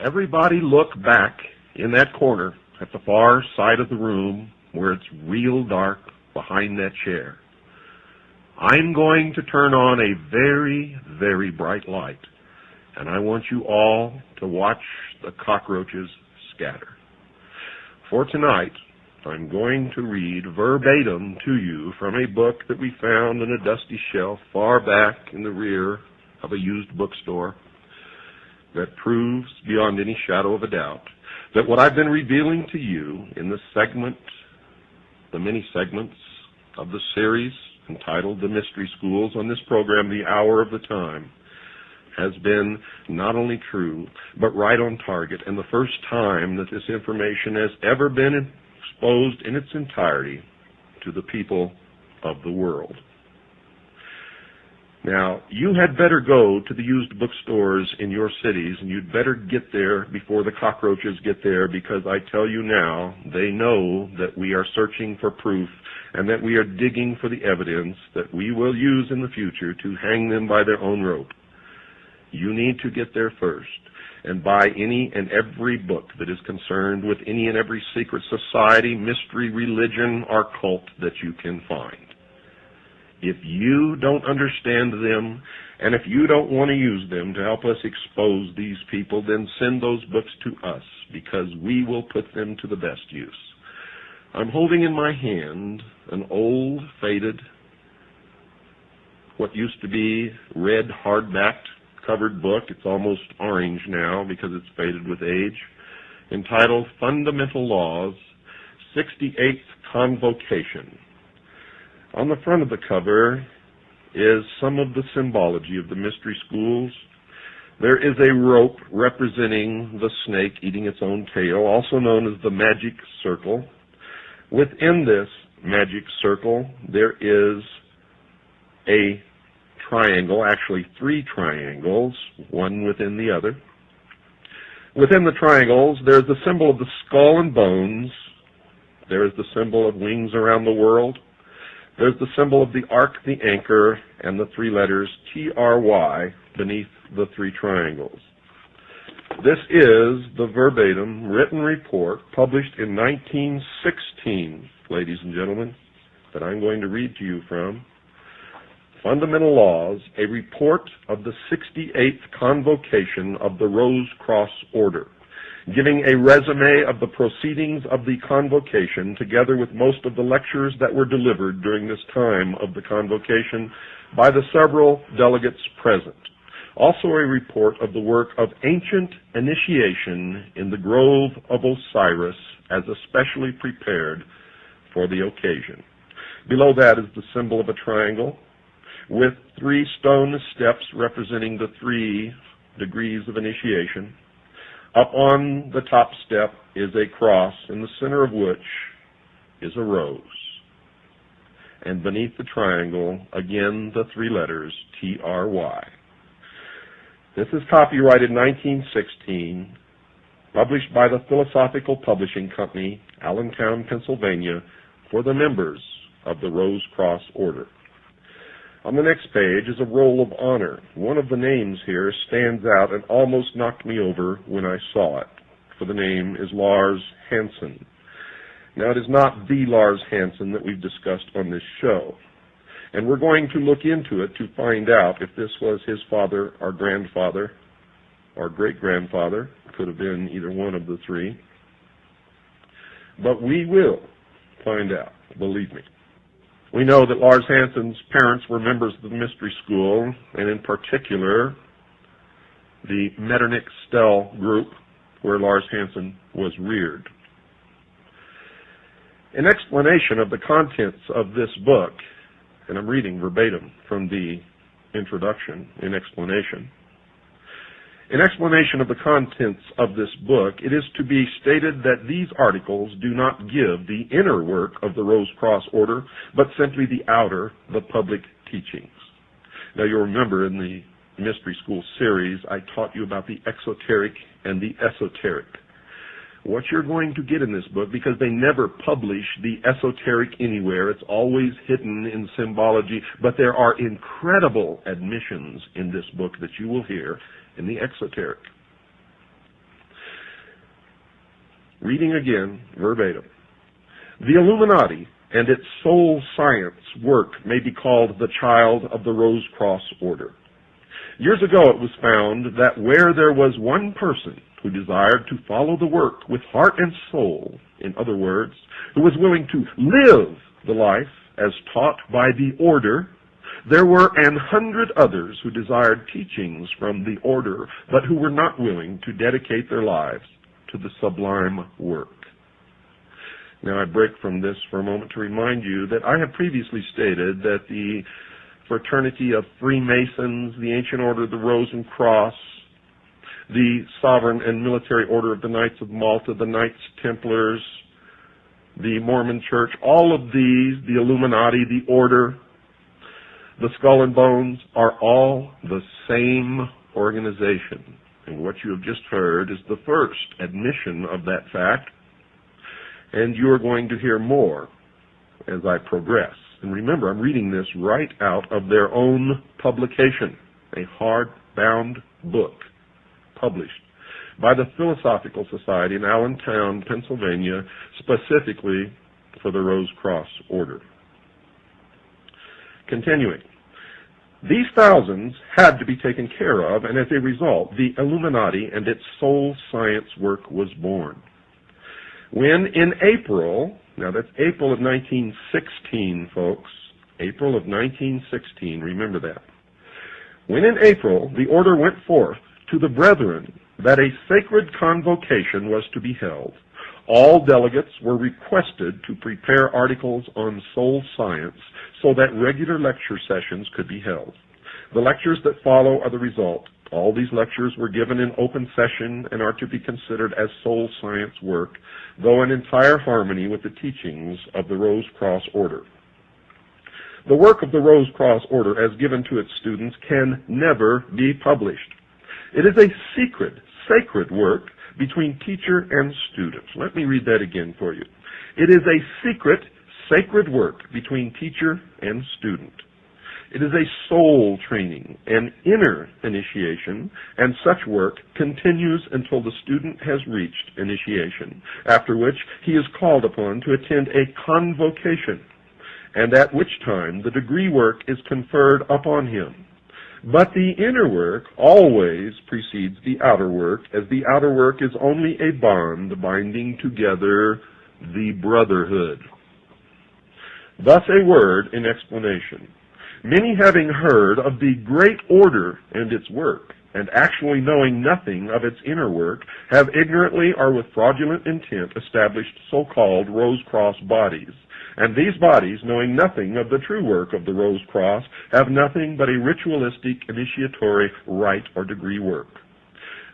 Everybody look back in that corner at the far side of the room where it's real dark behind that chair. I'm going to turn on a very, very bright light, and I want you all to watch the cockroaches scatter. For tonight, I'm going to read verbatim to you from a book that we found in a dusty shelf far back in the rear of a used bookstore that proves beyond any shadow of a doubt that what I've been revealing to you in the many segments of the series entitled The Mystery Schools on this program, The Hour of the Time, has been not only true, but right on target, and the first time that this information has ever been exposed in its entirety to the people of the world. Now, you had better go to the used bookstores in your cities, and you'd better get there before the cockroaches get there, because I tell you now, they know that we are searching for proof and that we are digging for the evidence that we will use in the future to hang them by their own rope. You need to get there first and buy any and every book that is concerned with any and every secret society, mystery, religion, or cult that you can find. If you don't understand them, and if you don't want to use them to help us expose these people, then send those books to us, because we will put them to the best use. I'm holding in my hand an old, faded, what used to be red hardbacked covered book. It's almost orange now because it's faded with age, entitled Fundamental Laws, 68th Convocation. On the front of the cover is some of the symbology of the mystery schools. There is a rope representing the snake eating its own tail, also known as the magic circle. Within this magic circle, there is a triangle, actually 3 triangles, one within the other. Within the triangles, there's the symbol of the skull and bones. There is the symbol of wings around the world. There's the symbol of the ark, the anchor, and the 3 letters TRY beneath the 3 triangles. This is the verbatim written report published in 1916, ladies and gentlemen, that I'm going to read to you from. Fundamental Laws, a report of the 68th Convocation of the Rose Cross Order, giving a resume of the proceedings of the convocation, together with most of the lectures that were delivered during this time of the convocation by the several delegates present. Also a report of the work of ancient initiation in the Grove of Osiris as especially prepared for the occasion. Below that is the symbol of a triangle with 3 stone steps representing the 3 degrees of initiation. Up on the top step is a cross, in the center of which is a rose. And beneath the triangle, again, the 3 letters, TRY. This is copyrighted 1916, published by the Philosophical Publishing Company, Allentown, Pennsylvania, for the members of the Rose Cross Order. On the next page is a roll of honor. One of the names here stands out and almost knocked me over when I saw it, for the name is Lars Hansen. Now, it is not the Lars Hansen that we've discussed on this show, and we're going to look into it to find out if this was his father or grandfather or great-grandfather. Could have been either one of the 3. But we will find out, believe me. We know that Lars Hansen's parents were members of the mystery school, and in particular, the Metternich-Stell group, where Lars Hansen was reared. In explanation of the contents of this book, and I'm reading verbatim from the introduction in explanation. In explanation of the contents of this book, it is to be stated that these articles do not give the inner work of the Rose Cross Order, but simply the outer, the public teachings. Now you'll remember in the Mystery School series, I taught you about the exoteric and the esoteric. What you're going to get in this book, because they never publish the esoteric anywhere, it's always hidden in symbology, but there are incredible admissions in this book that you will hear in the exoteric. Reading again, verbatim. The Illuminati and its soul science work may be called the child of the Rose Cross Order. Years ago it was found that where there was one person who desired to follow the work with heart and soul, in other words, who was willing to live the life as taught by the order, there were 100 others who desired teachings from the order, but who were not willing to dedicate their lives to the sublime work. Now I break from this for a moment to remind you that I have previously stated that the Fraternity of Freemasons, the Ancient Order of the Rose and Cross, the Sovereign and Military Order of the Knights of Malta, the Knights Templars, the Mormon Church, all of these, the Illuminati, the Order, the Skull and Bones, are all the same organization. And what you have just heard is the first admission of that fact, and you are going to hear more as I progress. And remember, I'm reading this right out of their own publication, a hard-bound book published by the Philosophical Society in Allentown, Pennsylvania, specifically for the Rose Cross Order. Continuing. These thousands had to be taken care of, and as a result, the Illuminati and its soul science work was born. When in April, now that's April of 1916, folks, April of 1916, remember that. When in April the order went forth to the brethren that a sacred convocation was to be held, all delegates were requested to prepare articles on soul science so that regular lecture sessions could be held. The lectures that follow are the result. All these lectures were given in open session and are to be considered as soul science work, though in entire harmony with the teachings of the Rose Cross Order. The work of the Rose Cross Order as given to its students can never be published. It is a secret, sacred work between teacher and student. Let me read that again for you. It is a secret, sacred work between teacher and student. It is a soul training, an inner initiation, and such work continues until the student has reached initiation, after which he is called upon to attend a convocation, and at which time the degree work is conferred upon him. But the inner work always precedes the outer work, as the outer work is only a bond binding together the brotherhood. Thus a word in explanation. Many having heard of the great order and its work, and actually knowing nothing of its inner work, have ignorantly or with fraudulent intent established so-called Rose Cross bodies. And these bodies, knowing nothing of the true work of the Rose Cross, have nothing but a ritualistic, initiatory, rite or degree work.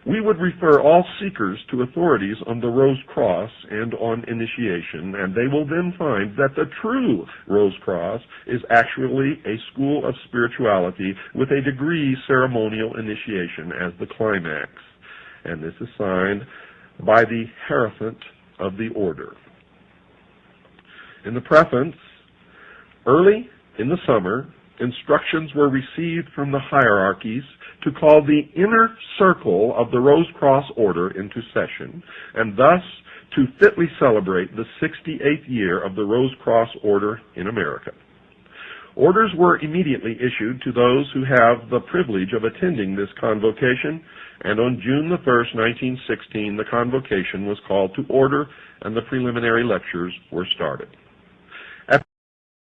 We would refer all seekers to authorities on the Rose Cross and on initiation, and they will then find that the true Rose Cross is actually a school of spirituality with a degree ceremonial initiation as the climax. And this is signed by the Hierophant of the Order. In the preface, early in the summer, instructions were received from the hierarchies to call the inner circle of the Rose Cross Order into session, and thus to fitly celebrate the 68th year of the Rose Cross Order in America. Orders were immediately issued to those who have the privilege of attending this convocation, and on June the 1st, 1916, the convocation was called to order and the preliminary lectures were started.